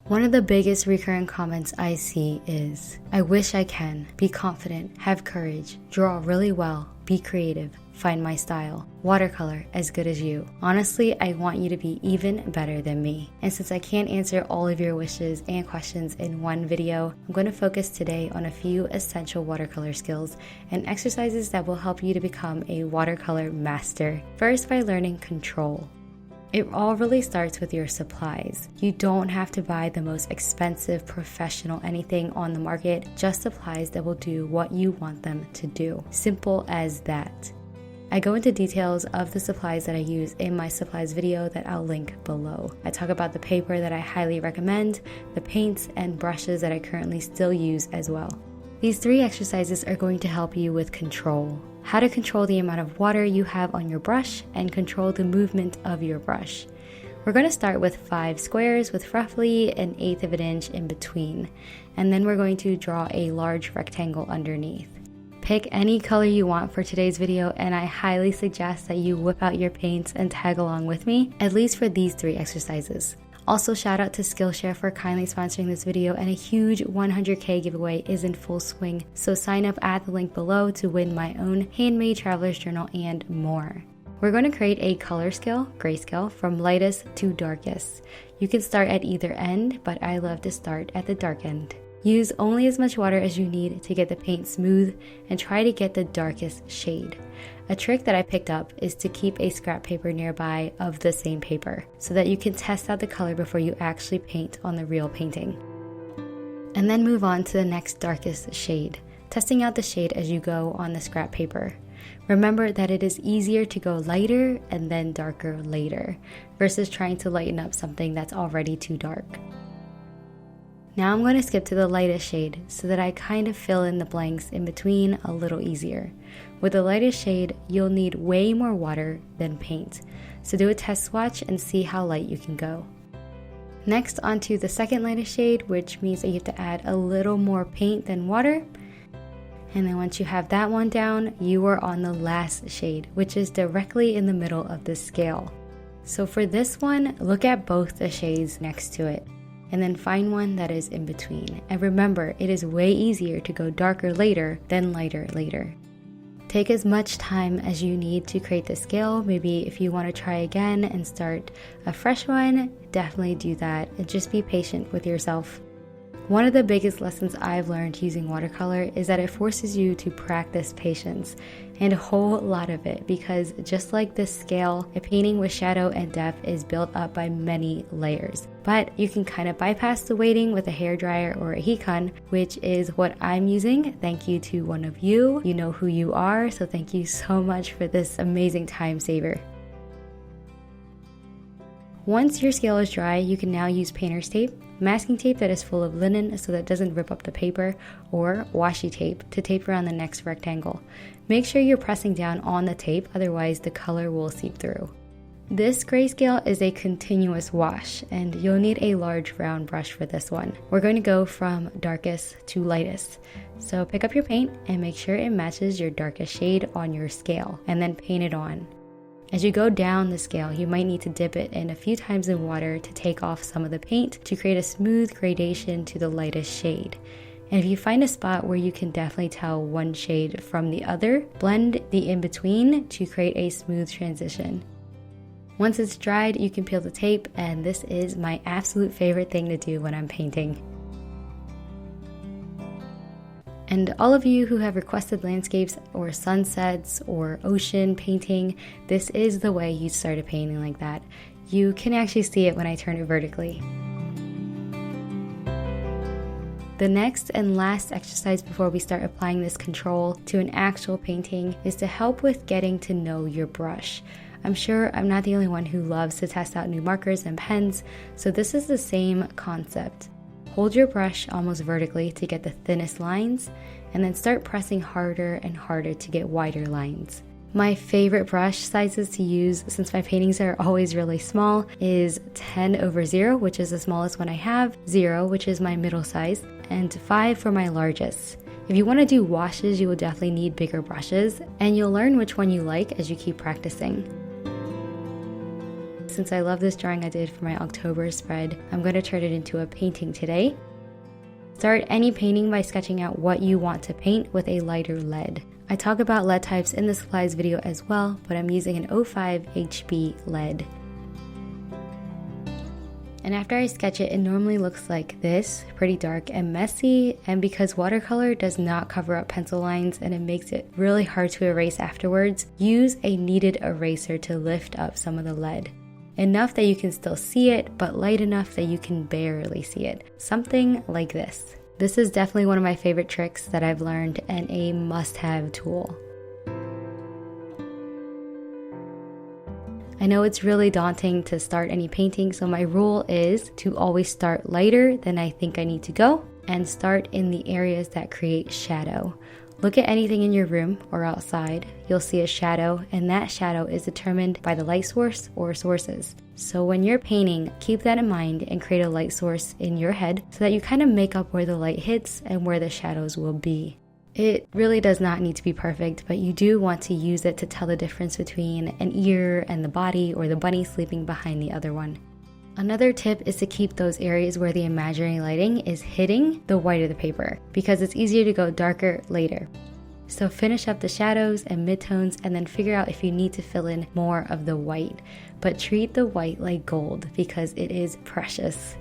One of the biggest recurring comments I see is, I wish I can, be confident, have courage, draw really well, be creative, find my style, watercolor as good as you. Honestly, I want you to be even better than me. And since I can't answer all of your wishes and questions in one video, I'm going to focus today on a few essential watercolor skills and exercises that will help you to become a watercolor master. First, by learning control. It all really starts with your supplies. You don't have to buy the most expensive professional anything on the market, just supplies that will do what you want them to do. Simple as that. I go into details of the supplies that I use in my supplies video that I'll link below. I talk about the paper that I highly recommend, the paints and brushes that I currently still use as well. These 3 exercises are going to help you with control. How to control the amount of water you have on your brush and control the movement of your brush. We're going to start with 5 squares with roughly 1/8 of an inch in between, and then we're going to draw a large rectangle underneath. Pick any color you want for today's video, and I highly suggest that you whip out your paints and tag along with me, at least for these 3 exercises. Also, shout out to Skillshare for kindly sponsoring this video, and a huge 100K giveaway is in full swing, so sign up at the link below to win my own handmade traveler's journal and more. We're going to create a color scale, grayscale, from lightest to darkest. You can start at either end, but I love to start at the dark end. Use only as much water as you need to get the paint smooth and try to get the darkest shade. A trick that I picked up is to keep a scrap paper nearby of the same paper so that you can test out the color before you actually paint on the real painting. And then move on to the next darkest shade, testing out the shade as you go on the scrap paper. Remember that it is easier to go lighter and then darker later versus trying to lighten up something that's already too dark. Now I'm going to skip to the lightest shade so that I kind of fill in the blanks in between a little easier. With the lightest shade, you'll need way more water than paint, so do a test swatch and see how light you can go. Next, onto the second lightest shade, which means that you have to add a little more paint than water. And then once you have that one down, you are on the last shade, which is directly in the middle of the scale. So for this one, look at both the shades next to it, and then find one that is in between. And remember, it is way easier to go darker later than lighter later. Take as much time as you need to create the scale. Maybe if you want to try again and start a fresh one, definitely do that, and just be patient with yourself. One of the biggest lessons I've learned using watercolor is that it forces you to practice patience, and a whole lot of it, because just like this scale, a painting with shadow and depth is built up by many layers. But you can kind of bypass the waiting with a hairdryer or a heat gun, which is what I'm using. Thank you to one of you. You know who you are, so thank you so much for this amazing time saver. Once your scale is dry, you can now use painter's tape, masking tape that is full of linen so that it doesn't rip up the paper, or washi tape to tape around the next rectangle. Make sure you're pressing down on the tape, otherwise the color will seep through. This grayscale is a continuous wash, and you'll need a large round brush for this one. We're going to go from darkest to lightest. So pick up your paint and make sure it matches your darkest shade on your scale, and then paint it on. As you go down the scale, you might need to dip it in a few times in water to take off some of the paint to create a smooth gradation to the lightest shade. And if you find a spot where you can definitely tell one shade from the other, blend the in-between to create a smooth transition. Once it's dried, you can peel the tape, and this is my absolute favorite thing to do when I'm painting. And all of you who have requested landscapes or sunsets or ocean painting, this is the way you start a painting like that. You can actually see it when I turn it vertically. The next and last exercise before we start applying this control to an actual painting is to help with getting to know your brush. I'm sure I'm not the only one who loves to test out new markers and pens, so this is the same concept. Hold your brush almost vertically to get the thinnest lines, and then start pressing harder and harder to get wider lines. My favorite brush sizes to use, since my paintings are always really small, is 10/0, which is the smallest one I have, 0, which is my middle size, and 5 for my largest. If you want to do washes, you will definitely need bigger brushes, and you'll learn which one you like as you keep practicing. since I love this drawing I did for my October spread, I'm going to turn it into a painting today. Start any painting by sketching out what you want to paint with a lighter lead. I talk about lead types in the supplies video as well, but I'm using an 05 HB lead. And after I sketch it, it normally looks like this, pretty dark and messy, and because watercolor does not cover up pencil lines and it makes it really hard to erase afterwards, use a kneaded eraser to lift up some of the lead. Enough that you can still see it, but light enough that you can barely see it. Something like this. This is definitely one of my favorite tricks that I've learned and a must-have tool. I know it's really daunting to start any painting, so my rule is to always start lighter than I think I need to go and start in the areas that create shadow. Look at anything in your room or outside, you'll see a shadow, and that shadow is determined by the light source or sources. So when you're painting, keep that in mind and create a light source in your head so that you kind of make up where the light hits and where the shadows will be. It really does not need to be perfect, but you do want to use it to tell the difference between an ear and the body or the bunny sleeping behind the other one. Another tip is to keep those areas where the imaginary lighting is hitting the white of the paper because it's easier to go darker later. So finish up the shadows and midtones and then figure out if you need to fill in more of the white, but treat the white like gold because it is precious.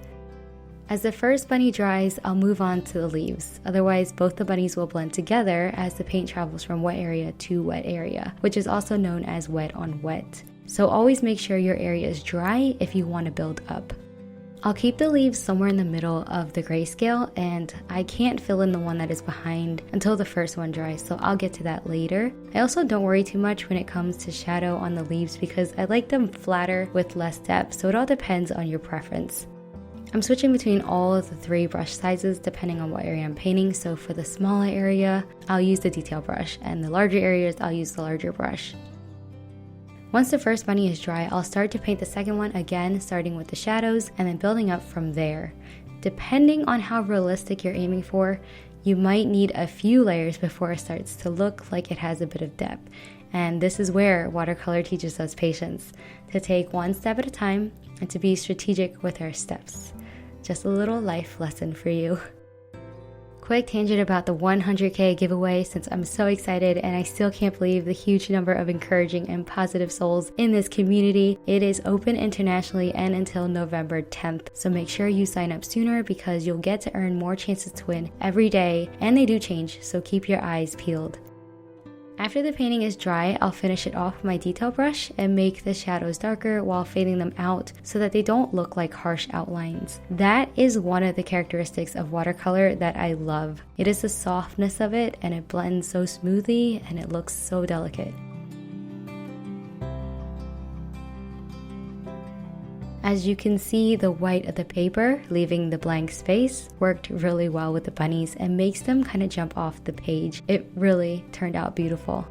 As the first bunny dries, I'll move on to the leaves. Otherwise, both the bunnies will blend together as the paint travels from wet area to wet area, which is also known as wet on wet. So always make sure your area is dry if you want to build up. I'll keep the leaves somewhere in the middle of the grayscale, and I can't fill in the one that is behind until the first one dries, so I'll get to that later. I also don't worry too much when it comes to shadow on the leaves because I like them flatter with less depth, so it all depends on your preference. I'm switching between all of the 3 brush sizes depending on what area I'm painting, so for the smaller area, I'll use the detail brush, and the larger areas, I'll use the larger brush. Once the first bunny is dry, I'll start to paint the second one again, starting with the shadows and then building up from there. Depending on how realistic you're aiming for, you might need a few layers before it starts to look like it has a bit of depth. And this is where watercolor teaches us patience, to take one step at a time and to be strategic with our steps. Just a little life lesson for you. Quick tangent about the 100K giveaway since I'm so excited and I still can't believe the huge number of encouraging and positive souls in this community. It is open internationally and until November 10th, so make sure you sign up sooner because you'll get to earn more chances to win every day, and they do change, so keep your eyes peeled. After the painting is dry, I'll finish it off with my detail brush and make the shadows darker while fading them out so that they don't look like harsh outlines. That is one of the characteristics of watercolor that I love. It is the softness of it, and it blends so smoothly and it looks so delicate. As you can see, the white of the paper, leaving the blank space, worked really well with the bunnies and makes them kind of jump off the page. It really turned out beautiful.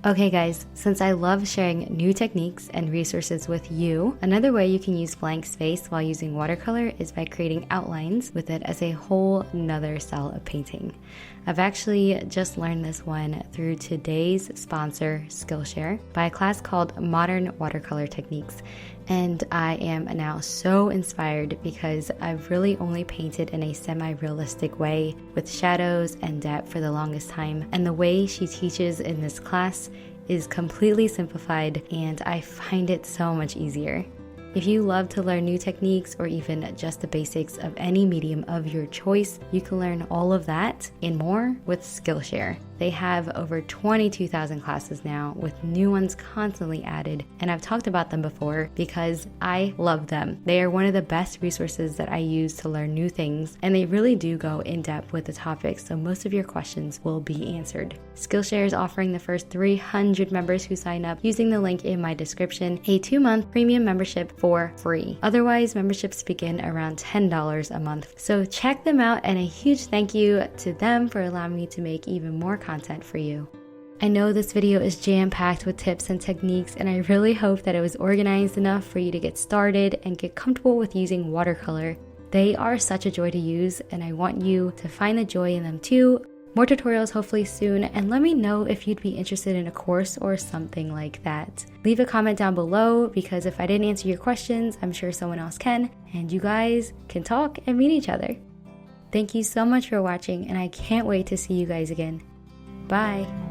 Okay guys, since I love sharing new techniques and resources with you, another way you can use blank space while using watercolor is by creating outlines with it as a whole nother style of painting. I've actually just learned this one through today's sponsor, Skillshare, by a class called Modern Watercolor Techniques. And I am now so inspired because I've really only painted in a semi-realistic way with shadows and depth for the longest time. And the way she teaches in this class is completely simplified, and I find it so much easier. If you love to learn new techniques or even just the basics of any medium of your choice, you can learn all of that and more with Skillshare. They have over 22,000 classes now with new ones constantly added, and I've talked about them before because I love them. They are one of the best resources that I use to learn new things, and they really do go in depth with the topics, so most of your questions will be answered. Skillshare is offering the first 300 members who sign up using the link in my description a 2-month premium membership for free. Otherwise, memberships begin around $10 a month. So check them out, and a huge thank you to them for allowing me to make even more content for you. I know this video is jam-packed with tips and techniques, and I really hope that it was organized enough for you to get started and get comfortable with using watercolor. They are such a joy to use, and I want you to find the joy in them too. More tutorials hopefully soon, and let me know if you'd be interested in a course or something like that. Leave a comment down below, because if I didn't answer your questions, I'm sure someone else can, and you guys can talk and meet each other. Thank you so much for watching, and I can't wait to see you guys again. Bye!